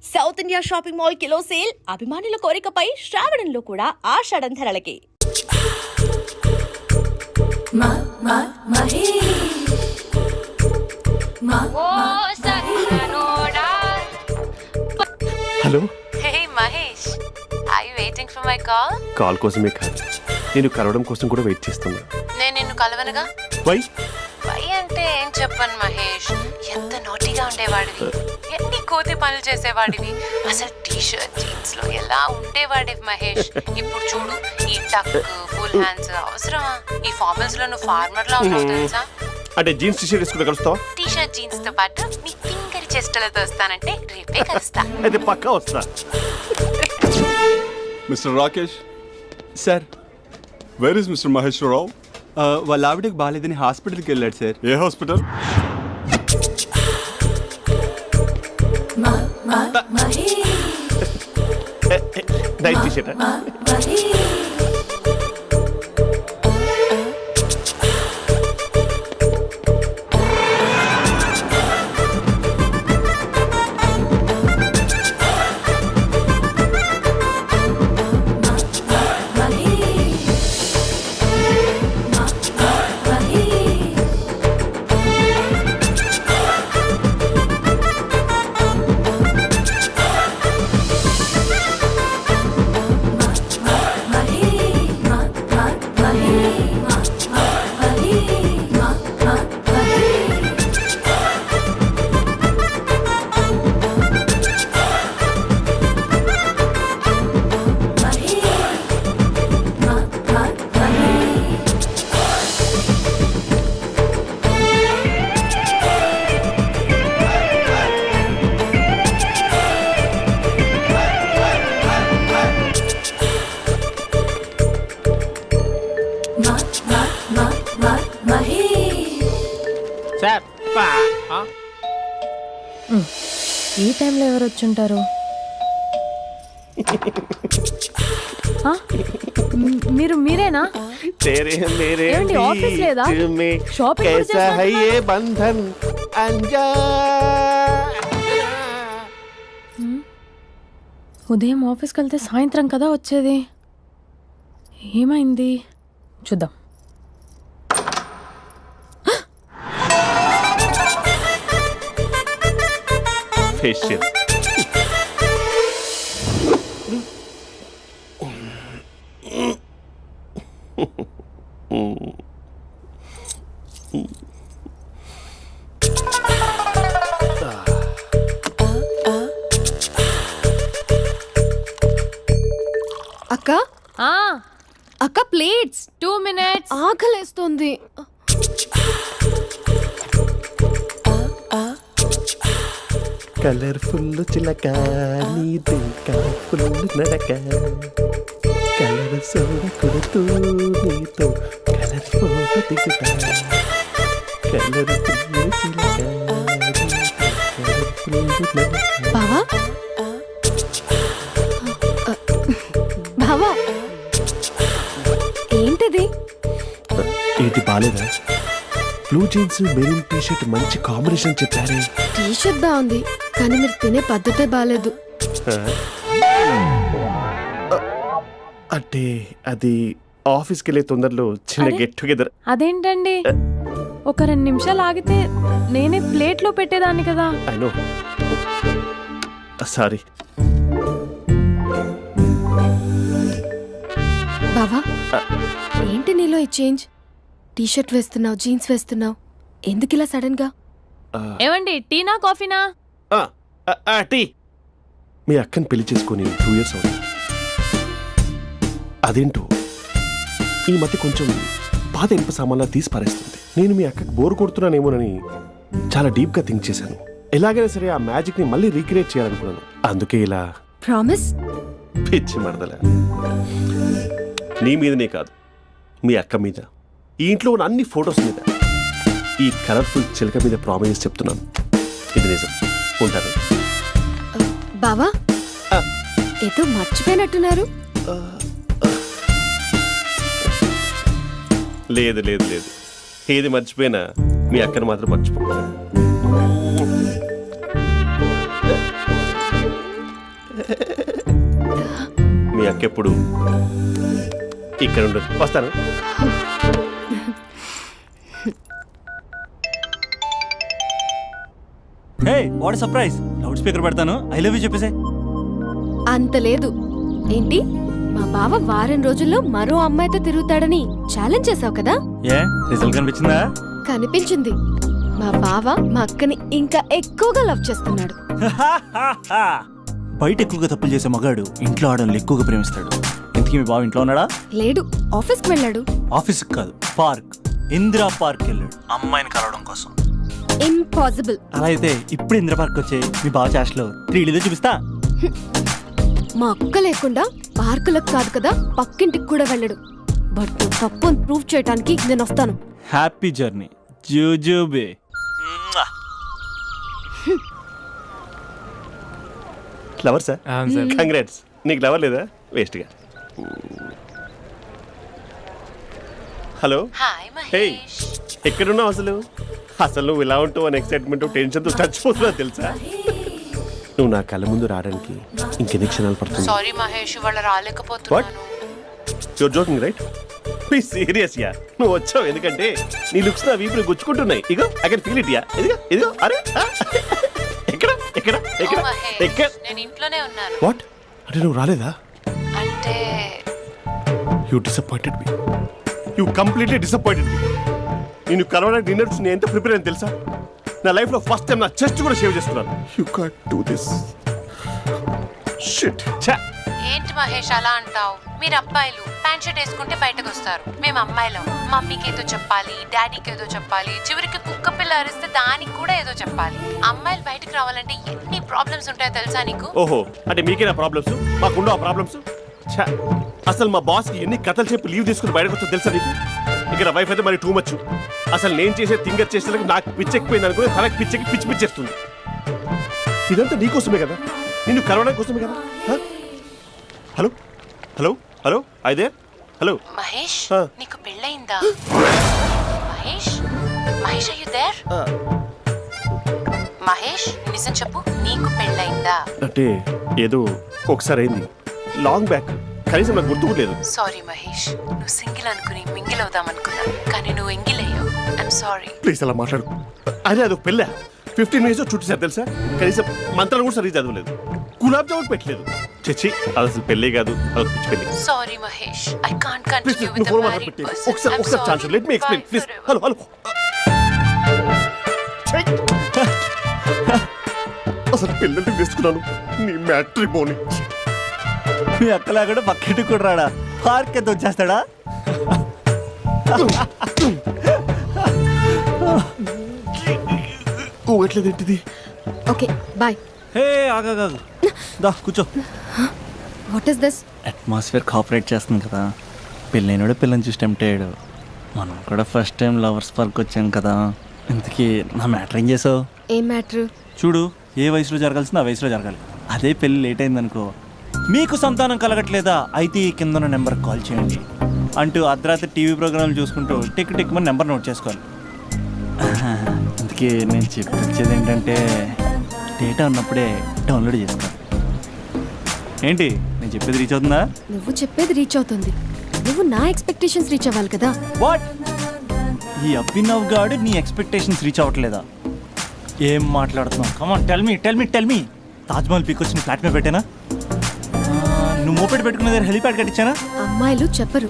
South India shopping mall kilo sale అభిమానుల కోరికపై శ్రావణంలో కూడా ఆషాఢం ధరలకి. Hello. Hey Mahesh, are you waiting for my call? Call కోసమే కాదు, నేను కలవడం కోసం కూడా వెయిట్ చేస్తున్నా. నేను నిన్ను కలవనుగా. వై అంటే ఏం చెప్పను మహేష్, ఎంత నోటిగా ఉండేవాడివి, ఎన్ని కోతి పనులు చేసేవాడివి, అసలు టీ షర్ట్ జీన్స్ లో ఎలా ఉండేవాడివి మహేష్. ఇప్పుడు చూడు, ఈ టక్ ఫుల్ హ్యాండ్స్ అవసరమా? ఈ ఫార్మల్స్ లో నువ్వు ఫార్మర్ లా ఉన్నావు తెలుసా? అంటే జీన్స్ టీ షర్ట్ వేసుకుంటే కలుస్తావా? టీ షర్ట్ జీన్స్ తో పాటు నీ ఫింగర్ చెస్టలతో వస్తానంటే రేపే కలుస్తా. అయితే పక్కా వస్తా. Mister Rakesh, sir, where is mister Maheshwararao? వాళ్ళ ఆవిడకి బాగాలేదని హాస్పిటల్కి వెళ్ళాడు సార్. ఏ హాస్పిటల్? Night T shirt. ఈ టైంలో ఎవరు వచ్చుంటారు? మీరేనా? ఏమండి, ఆఫీస్ లేదా? షాపింగ్ కూడా చేస్తున్నట్టున్నారు. ఉదయం ఆఫీస్కి వెళ్తే సాయంత్రం కదా వచ్చేది. ఏమైంది చూద్దాం. ఫేషియల్. అక్క అక్క ప్లేట్స్ 2 minutes. ఆకలేస్తుంది. కలర్ఫుల్ చిలక నీదు కలర్ఫుల్ నడక కలర్ సోడ కొడుతూ నీతో కలర్ ఫోటో దిగుతా కలర్ఫుల్ చిలక బావా బావా ఏంటిది? ఏంటి బాలేదా? Blue jeans maroon T shirt మంచి కాంబినేషన్ చెప్పారే. టీ షర్ట్ బాగుంది కానీ మీరు తినే పద్ధతే బాలేదు. అంటే అది ఆఫీస్కి వెళ్ళే తొందరలో చిన్న గెట్ టుగెదర్. అదేంటండి, ఒక 2 నిమిషాలు ఆగితే నేనే ప్లేట్లో పెట్టేదాన్ని కదా. I know, sorry. బావా ఏంటి నీలో ఈ చేంజ్? టీ షర్ట్ వేస్తున్నావు, జీన్స్ వేస్తున్నావు, ఎందుకు ఇలా సడన్ గా? ఏమండి, టీనా కాఫీనా? టీ. మీ అక్కని పెళ్లి చేసుకుని 2 years అవుతుంది. అదేంటో ఈ మధ్య కొంచెం పాత ఇనుప సామాన్లా తీసి పారేస్తుంది. నేను మీ అక్కకి బోర్ కొడుతున్నానేమోనని చాలా డీప్ గా థింక్ చేశాను. ఎలాగైనా సరే ఆ మ్యాజిక్ ని మళ్ళీ రీక్రియేట్ చేయాలనుకున్నాను. అందుకే ఇలా. ప్రామిస్? పిచ్చి మరదల, నీ మీదనే కాదు, మీ అక్క మీద, ఈ ఇంట్లో ఉన్న అన్ని ఫొటోస్ మీద, ఈ కలర్ఫుల్ చిలక మీద ప్రామిస్ చెప్తున్నాను. ఇది నిజం. ఉంటాను. బావా ఏదో మర్చిపోయినట్టున్నారు. లేదు లేదు లేదు, ఏది మర్చిపోయినా మీ అక్కను మాత్రం మర్చిపో. మీ అక్క ఎప్పుడు ఇక్కడ ఉండదు. వస్తాను. Hey what surprise, loud speaker పెడతాను, ఐ లవ్ యూ చెప్పేసే. అంత లేదు. ఏంటి, మా బావ వారం రోజుల్లో మరో అమ్మాయితో తిరుగుతాడని ఛాలెంజ్ చేసావు కదా? ఏ రిజల్ట్ కనిపించిందా? కనిపించింది. మా బావ మా అక్కని ఇంకా ఎక్కువగా లవ్ చేస్తున్నాడు. బయట ఎక్కువగా తప్పులు చేసే మగాడు ఇంట్లో ఆడవాళ్ళు ఎక్కువగా ప్రేమిస్తాడు. ఇంతకీ మీ బావ ఇంట్లో ఉన్నాడా? లేడు, ఆఫీస్కి వెళ్ళాడు. ఆఫీస్కి కాదు, పార్క్, ఇందిరా పార్క్ వెళ్ళాడు అమ్మాయిని కలవడం కోసం. ఇంపాసిబుల్. అలా అయితే ఇప్పుడు ఇందిరా పార్క్ వచ్చే మీ బావ చాష్లో 3Dలో చూపిస్తా. మా అక్క లేకుండా పార్కులకు కాదు కదా పక్కింటికి కూడా వెళ్ళడు. బట్ నువ్వు తప్పు అని ప్రూవ్ చేయడానికి నేను వస్తాను. హ్యాపీ జర్నీ జూజూబే. Lover sir, congrats. నీకు లవర్ లేదా? వేస్ట్గా. హలో. Hi hey, Mahesh. ఎక్కడున్నావు అసలు? అసలు నువ్వు ఇలా ఉంటావు అని ఎక్సైట్మెంట్ టెన్షన్తో చచ్చిపోతున్నా తెలుసా? నువ్వు నా కళ్ళ ముందు రావడానికి ఇంకెన్ని క్షణాలు పడుతుంది? సారీ మహేష్, ఇవాళ రాలేకపోతున్నాను. Your joking right? Be serious yeah. నువ్వు వచ్చావు ఎందుకంటే నీ లుక్స్ నా వీపుని గుచ్చుకుంటున్నాయి. ఇగో I can feel it yeah. ఇదిగో ఇదిగో. అరే ఎక్కడ ఎక్కడ ఎక్కడ ఓ మహేష్, ఎక్కడ? నేను ఇంట్లోనే ఉన్నాను. వాట్ అంటే నువ్వు రాలేదా? అంటే you disappointed me. You completely disappointed me. నేను కరోనా డిన్నర్స్ నేను ఎంత ప్రిపేర్ అని తెలుసా? నా లైఫ్లో ఫస్ట్ టైం నా చెస్ట్ కూడా షేవ్ చేస్తున్నాను. You can't do this. Shit. ఛా. ఏంటి మహేష్ అలా అంటావు? మీరు అబ్బాయిలు ప్యాంట్ షర్ట్ వేసుకుంటే బయటకు వస్తారు. మేము అమ్మాయిలం మమ్మీకి ఏదో చెప్పాలి, డాడీకి ఏదో చెప్పాలి, చివరికి కుక్క పిల్ల అరిస్తే దానికి కూడా ఏదో చెప్పాలి. అమ్మాయిలు బయటకు రావాలంటే ఎన్ని ప్రాబ్లమ్స్ ఉంటాయో తెలుసా నీకు? ఓహో, అంటే మీకేనా ప్రాబ్లమ్స్? మాకుండవు ఆ ప్రాబ్లమ్స్? ఛా. అసలు మా బాస్కి ఎన్ని కథలు చెప్పి లీవ్ తీసుకుని బయటకు వచ్చో తెలుసా నీకు? ఇక్కడ వైఫ్ అయితే మరి టూ మచ్. అసలు నేను చేసే థింగర్ చేసేందుకు నాకు పిచ్చెక్కిపోయింది అనుకుని తనకు పిచ్చెక్కి పిచ్చి పిచ్చేస్తుంది. ఇదంతా నీకోసమే కదా, నిన్ను కరోనా కోసమే కదా. హలో హలో హలో అయితే హలో మహేష్, ఆ. నీకు పెళ్ళయిందా? Mahesh, Mahesh are you there? Mahesh, నిజం చెప్పు, నీకు పెళ్ళయిందా? అంటే ఏదో ఒకసారి అయింది, లాంగ్ బ్యాక్, కనీసం నాకు గుర్తు కూడా లేదు. సారీ మహేష్, నువ్వు సింగిల్ అనుకుని మింగిల్ అవుదాం అనుకున్నా, కానీ నువ్వు ఎంగిల్ అయ్యావు. I'm sorry. ప్లీజ్ అలా మాట్లాడు. అదే అదొక పెళ్ళ 15 మినిట్స్ చుట్టేసారు తెలుసా? కనీసం మంత్రాలు కూడా సరిగ్గా చదవలేదు, గులాబ్ జామున్ పెట్టలేదు. చచ్చి, అది అసలు పెళ్ళే కాదు, అదొక పిచ్చి పెళ్ళి. Sorry Mahesh, I can't please continue with నువ్వు ద ఫోన్ మ్యారీడ్ మాట్లాడి పర్సన్. ఒకసారి chance let me explain please. Hello hello. అసలు పిల్లల్ని తీసుకున్నాను నీ మ్యాట్రిమోని. మీ అక్కలా కూడా పక్కింటికి కూడా రాడా? పార్క్ ఎంత వచ్చేస్తాడా? ఊగట్లేదు ఏంటిది? Okay bye. హే ఆగాగు, దా కూర్చో. What is this? Atmosphere cooperate చేస్తుంది కదా. పెళ్ళైనడు పిల్లని చూసి టెంప్ట్ అయ్యాడు. మనం కూడా ఫస్ట్ టైం లవర్స్ పార్క్ వచ్చాం కదా. ఇంతకీ నా మ్యాటర్ ఏం చేసావు? ఏం మ్యాటర్? చూడు, ఏ వయసులో జరగాల్సింది ఆ వయసులో జరగాలి. అదే పెళ్ళి లేట్ అయిందనుకో, మీకు సంతానం కలగట్లేదా అయితే ఈ కింద నెంబర్కి కాల్ చేయండి అంటూ అర్ధరాత్రి టీవీ ప్రోగ్రాంలు చూసుకుంటూ టిక్ టిక్ మన నెంబర్ నోట్ చేసుకోవాలి. అందుకే నేను చెప్పించేది ఏంటంటే డేటా ఉన్నప్పుడే డౌన్లోడ్ చేసుకోవాలి. ఏంటి నేను చెప్పేది రీచ్ అవుతుందా? నువ్వు చెప్పేది రీచ్ అవుతుంది, నువ్వు నా ఎక్స్పెక్టేషన్స్ రీచ్ అవ్వాలి కదా. వాట్? ఈ అభినవ్ గాడు నీ ఎక్స్పెక్టేషన్స్ రీచ్ అవ్వట్లేదా? ఏం మాట్లాడుతున్నావు? Come on tell me tell me tell me. Taj Mahal peak వచ్చి ఫ్లాట్ మీద పెట్టానా? నువ్వు మోపెట్ పెట్టుకునే దగ్గర హెలిప్యాడ్ కట్టించానా? అమ్మాయిలు చెప్పరు,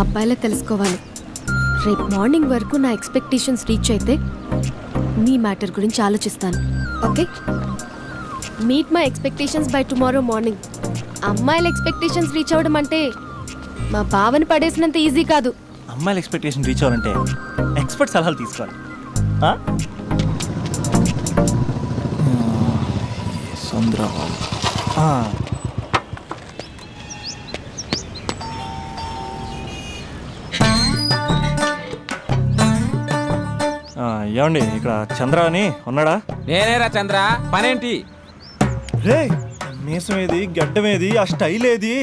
అబ్బాయిలే తెలుసుకోవాలి. రేపు మార్నింగ్ వరకు నా ఎక్స్పెక్టేషన్స్ రీచ్ అయితే నీ మ్యాటర్ గురించి ఆలోచిస్తాను. Okay, meet my expectations by tomorrow morning. అమ్మాయిల ఎక్స్పెక్టేషన్స్ రీచ్ అవ్వడం అంటే మా బావని పడేసినంత ఈజీ కాదు. అమ్మాయిల ఎక్స్పెక్టేషన్ రీచ్ అవ్వాలంటే ఎక్స్పర్ట్ సలహాలు తీసుకోవాలి. ఏమండి ఇక్కడ చంద్ర అని ఉన్నాడా? నేనేరా చంద్ర, పనేంటి? రే మీసం ఏది, గడ్డం ఏది, ఆ స్టైల్ ఏది,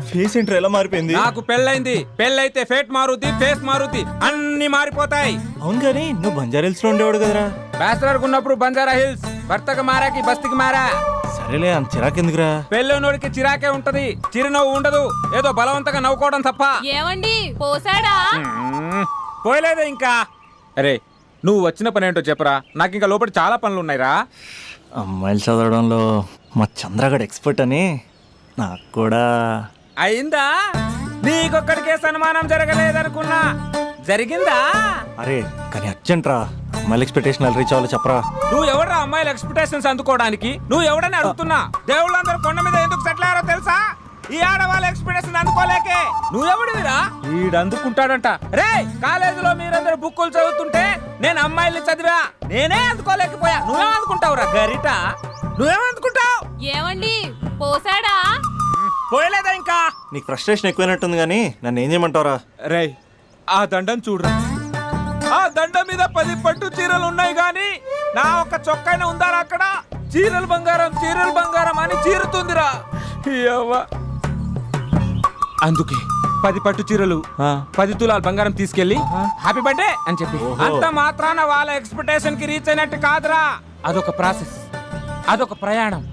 ఫేస్ ఏంట్రా ఎలా మారిపోయింది? నాకు పెళ్ళైంది, పెళ్ళైతే ఫేట్ మారుద్ది, ఫేస్ మారుద్ది, అన్ని మారిపోతాయి. అవును కానీ నువ్వు బంజారా హిల్స్ లో ఉండేవాడు కదరా? బ్యాచిలర్ ఉన్నప్పుడు బంజారా హిల్స్, భర్తకు మారాకి బస్తికి మారా. సరే సరేలే అంత చిరాకెందుకురా? పెళ్ళోనోడికి చిరాకే ఉంటది, చిరునవ్వు ఉండదు, ఏదో బలవంతంగా నవ్వుకోవడం తప్ప. ఏమండి పోసాడా? పోయలేదే ఇంకా. అరే నువ్వు వచ్చిన పని ఏంటో చెప్పరా, నాకు ఇంకా లోపల చాలా పనులు ఉన్నాయిరా. అమ్మాయిలు చదవడంలో మా చంద్రగడ్ ఎక్స్పర్ట్ అని నాకు కూడా. అయిందా? నీకొక్కడికే సన్మానం జరగలేదనుకున్నా, జరిగిందా? అరే కానీ అర్జెంట్ రా, అమ్మాయిల ఎక్స్పెక్టేషన్ ఎలా రీచ్ అవ్వాలో చెప్పరా. నువ్వు ఎవడరా అమ్మాయిల ఎక్స్పెక్టేషన్స్ అందుకోవడానికి? నువ్వు ఎవడని అడుగుతున్నా. దేవుళ్ళందరూ కొండ మీద ఎందుకు సెటిల్ అయ్యారో తెలుసా? ఈ ఆడవాళ్ళ ఎక్స్పెక్టేషన్ అందుకోలేకే. నువ్వెవడివిరా? వీడు అందుకుంటాడంట. రే కాలేజీలో మీరందరూ బుక్కులు చదువుతుంటే నేను అమ్మాయిల్ని చదివా, నేనే అందుకోలేకపోయా. నువ్వేం అందుకుంటావురా గరిట? నువ్వేం అందుకుంటావు? ఏమండి పోసాడా? పోయలేదా ఇంకా? నీకు ఫ్రస్ట్రేషన్ ఎక్కువైనట్టుంది కానీ నన్ను ఏం చేయమంటావురా? రే ఆ దండం చూడరా, ఆ దండం మీద 10 పట్టు చీరలు ఉన్నాయి గాని నా ఒక్క చొక్కాయిన ఉందారా అక్కడ? చీరలు బంగారం అని చీరుతుందిరా. యవ్వ. అందుకే 10 పట్టు చీరలు 10 తులాల బంగారం తీసుకెళ్లి హ్యాపీ బర్త్డే అని చెప్పి. అంత మాత్రాన వాళ్ళ ఎక్స్పెక్టేషన్ కి రీచ్ అయినట్టు కాదురా. అదొక ప్రాసెస్, అదొక ప్రయాణం,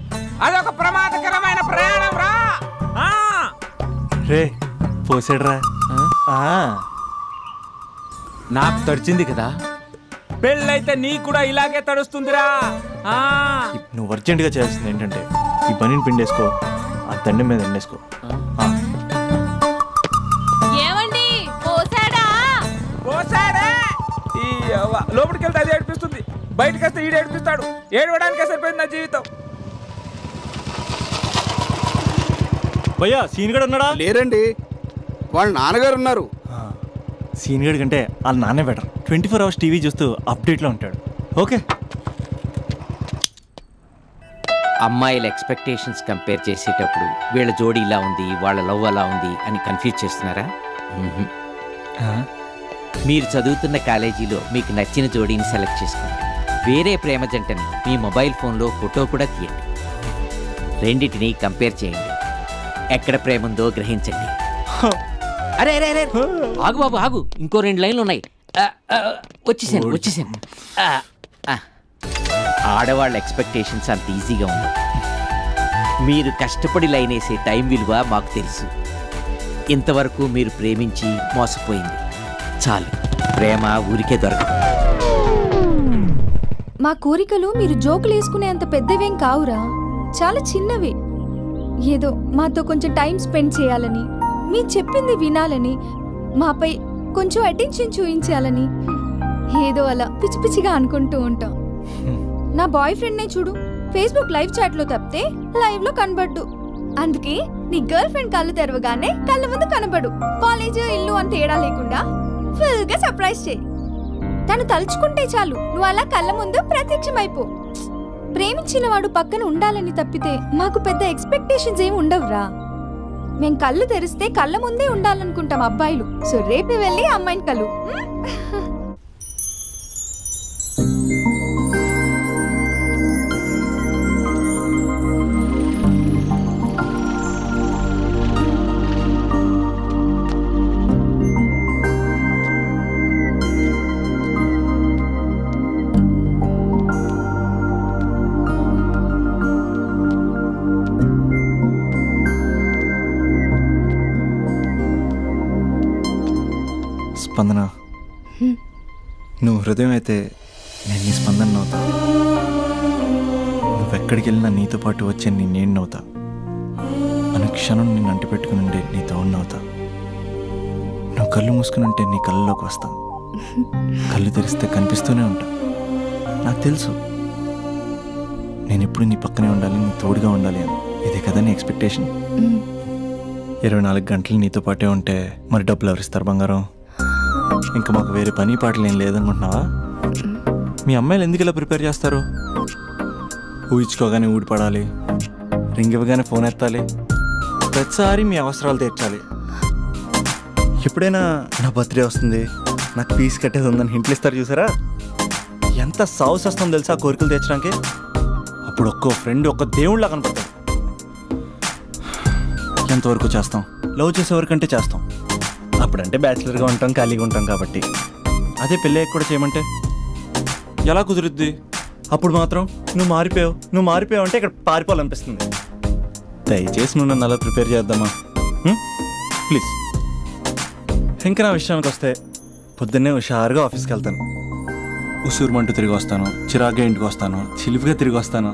అదొక ప్రమాదకరమైన ప్రయాణం రా. రే పోసాడురా. నాకు తడిచింది కదా, పెళ్ళైతే నీకు కూడా ఇలాగే తడుస్తుందిరా. నువ్వు అర్జెంటుగా చేయాల్సింది ఏంటంటే ఈ పనిని పిండేసుకో, ఆ దండం మీద ఎండేసుకో. ఏమండి పోసాడా? పోసాడే. ఈ యవ్వ. లోపలికి వెళ్తే అది ఏడిపిస్తుంది, బయటకు వస్తే ఈడు ఏడిపిస్తాడు. ఏడవడానికే సరిపోయింది నా జీవితం. భయ్యా సీన్ గడు ఉన్నాడా? లేరండి, వాళ్ళ నాన్నగారు ఉన్నారు. సీన్ గడి కంటే వాళ్ళ నాన్నే బెటర్. 24 hours టీవీ చూస్తూ అప్డేట్లో ఉంటాడు. ఓకే. అమ్మాయిల ఎక్స్పెక్టేషన్స్ కంపేర్ చేసేటప్పుడు వీళ్ళ జోడి ఇలా ఉంది, వాళ్ళ లవ్ అలా ఉంది అని కన్ఫ్యూజ్ చేస్తున్నారా? మీరు చదువుతున్న కాలేజీలో మీకు నచ్చిన జోడీని సెలెక్ట్ చేసుకోండి. వేరే ప్రేమ జంటని మీ మొబైల్ ఫోన్లో ఫోటో కూడా తీయండి. రెండింటిని కంపేర్ చేయండి. ఎక్కడ ప్రేమ ఉందో గ్రహించండి. అరే అరే అరే ఆగు బాబు ఆగు, ఇంకో 2 లైన్లు ఉన్నాయి. వచ్చేసాను. ఆడవాళ్ళ ఎక్స్పెక్టేషన్స్ అంత ఈజీగా ఉంది. మీరు కష్టపడి లైన్ వేసే టైం విలువ మాకు తెలుసు. ఇంతవరకు మీరు ప్రేమించి మోసపోయింది చాలు. ప్రేమ ఊరికే దొరకదు. మా కోరికలు మీరు జోకులు వేసుకునేంత పెద్దవేం కావురా, చాలా చిన్నవి. ఏదో మాతో కొంచెం టైం స్పెండ్ చేయాలని, మీ చెప్పింది వినాలని, మాపై కొంచెం అటెన్షన్ చూపించాలని ఏదో అలా పిచ్చి పిచ్చిగా అనుకుంటూ ఉంటాం. నా బాయ్ ఫ్రెండ్నే చూడు, ఫేస్బుక్ లైవ్ చాట్లో తప్పితే లైవ్ లో కనబడ్డు. అందుకే నీ గర్ల్ ఫ్రెండ్ కళ్ళు తెరవగానే కళ్ళ ముందు కనబడు. కాలేజ్ ఇల్లు అని తేడా లేకుండా ఫుల్ గా సర్ప్రైజ్ చేయి. తను తలుచుకుంటే చాలు నువ్వు అలా కళ్ళ ముందు ప్రత్యక్షమైపో. ప్రేమించిన వాడు పక్కన ఉండాలని తప్పితే మాకు పెద్ద ఎక్స్పెక్టేషన్స్ ఏమి ఉండవురా. మేం కళ్ళు తెరిస్తే కళ్ళ ముందే ఉండాలనుకుంటాం అబ్బాయిలు. సో రేపే వెళ్ళి అమ్మాయిని కలు. స్పందన, నువ్వు హృదయం అయితే నేను నీ స్పందన అవుతా. నువ్వెక్కడికి వెళ్ళినా నీతో పాటు వచ్చే నేను అవుతా. అనుక్షణం నిన్ను అంటి పెట్టుకుని ఉండే నీ తోడునవుతా. నువ్వు కళ్ళు మూసుకుని ఉంటే నీ కళ్ళలోకి వస్తా. కళ్ళు తెరిస్తే కనిపిస్తూనే ఉంటా. నాకు తెలుసు నేను ఎప్పుడు నీ పక్కనే ఉండాలి, నీ తోడుగా ఉండాలి అని. ఇదే కదా నీ ఎక్స్పెక్టేషన్. 24 గంటలు నీతో పాటే ఉంటే మరి డబ్బులు ఎవరిస్తారు బంగారం? ఇంకా మాకు వేరే పని పాటలు ఏం లేదనుకుంటున్నావా? మీ అమ్మాయిలు ఎందుకు ఇలా ప్రిపేర్ చేస్తారు? ఊహించుకోగానే ఊడిపడాలి, రింగ్ ఇవ్వగానే ఫోన్ ఎత్తాలి, ప్రతిసారి మీ అవసరాలు తీర్చాలి. ఎప్పుడైనా నా బర్త్డే వస్తుంది, నాకు ఫీజు కట్టేది ఉందని హింట్లు ఇస్తారు చూసారా? ఎంత సాహస్ వస్తుందో తెలుసా కోరికలు తీర్చడానికి. అప్పుడు ఒక్కో ఫ్రెండ్ ఒక్క దేవుళ్ళ కనపడతాడు. ఎంతవరకు చేస్తాం? లవ్ చేసేవరకంటే చేస్తాం. అప్పుడంటే బ్యాచిలర్గా ఉంటాం, ఖాళీగా ఉంటాం కాబట్టి. అదే పెళ్ళి కూడా చేయమంటే ఎలా కుదురుద్ది? అప్పుడు మాత్రం నువ్వు మారిపోయావు అంటే ఇక్కడ పారిపోవాలనిపిస్తుంది. దయచేసి నువ్వు నన్ను అలా ప్రిపేర్ చేద్దామా ప్లీజ్. ఇంకా నా విషయానికి వస్తే పొద్దున్నే హుషారుగా ఆఫీస్కి వెళ్తాను. ఉసూరుమంటూ తిరిగి వస్తాను, చిరాగ్గా ఇంటికి వస్తాను, చిలిపిగా తిరిగి వస్తాను.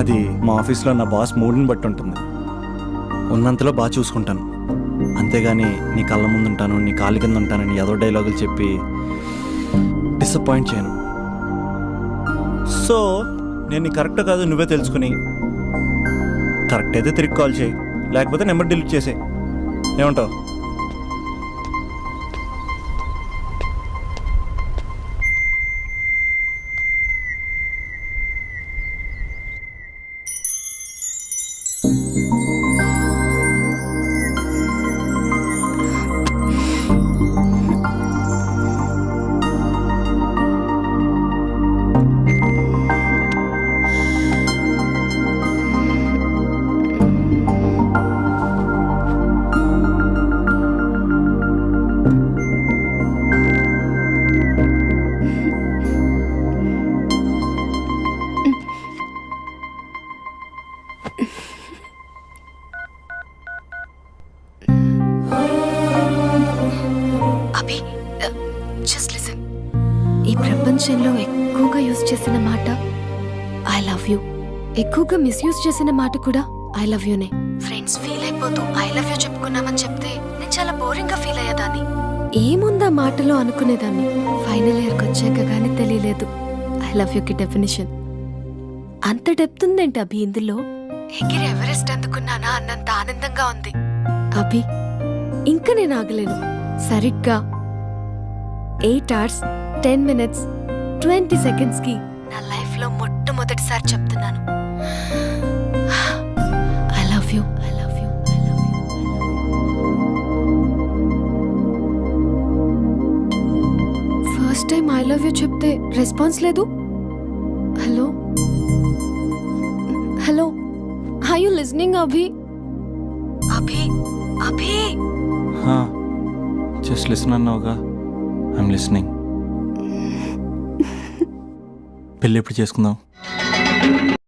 అది మా ఆఫీస్లో నా బాస్ మూడ్ని బట్టి ఉంటుంది. ఉన్నంతలో బాగా చూసుకుంటాను, అంతేగాని నీ కళ్ళ ముందు ఉంటాను, నీ కాళ్ళ కింద ఉంటానని ఏదో డైలాగులు చెప్పి డిసప్పాయింట్ చేయను. సో నేను నీ కరెక్ట్ కాదు నువ్వే తెలుసుకుని కరెక్ట్ అయితే తిరిగి కాల్ చేయి, లేకపోతే నెంబర్ డిలీట్ చేసే. ఏమంటావు? అభి, జస్ట్ లిసన్. ఈ ప్రపంచంలో ఎక్కువగా యూజ్ చేసిన మాట ఐ లవ్ యూ, ఎక్కువగా మిస్యూజ్ చేసిన మాట కూడా ఐ లవ్ యూనే. ఫ్రెండ్స్ ఫీల్ అయిపోతూ ఐ లవ్ యూ చెప్పుకున్నామని చెప్తే నేను చాలా బోరింగ్ గా ఫీల్ అయ్యేదాన్ని. ఏముందా మాటలో అనుకునేదాన్ని. ఫైనల్ ఇయర్కి వచ్చాక గానీ తెలియలేదు ఐ లవ్ యూకి డెఫినేషన్. అంత డెప్త్ ఉందేంటి అభి ఇందులో? ఎగిరి ఎవరెస్ట్ అందుకున్నానా అన్నంత ఆనందంగా ఉంది అభి. ఇంకా నేను ఆగలేను. సరిగ్గా 8 hours 10 minutes 20 seconds కి నా లైఫ్ లో మొట్టమొదటిసారి చెప్తున్నాను I love you, I love you, I love you. First time I love you చెప్తే రెస్పాన్స్ లేదు. Hello hello, are you listening Abhi? Abhi Abhi just listen అన్నావుగా, ఐఎమ్ లిసనింగ్. పెళ్ళి ఎప్పుడు చేసుకుందాం?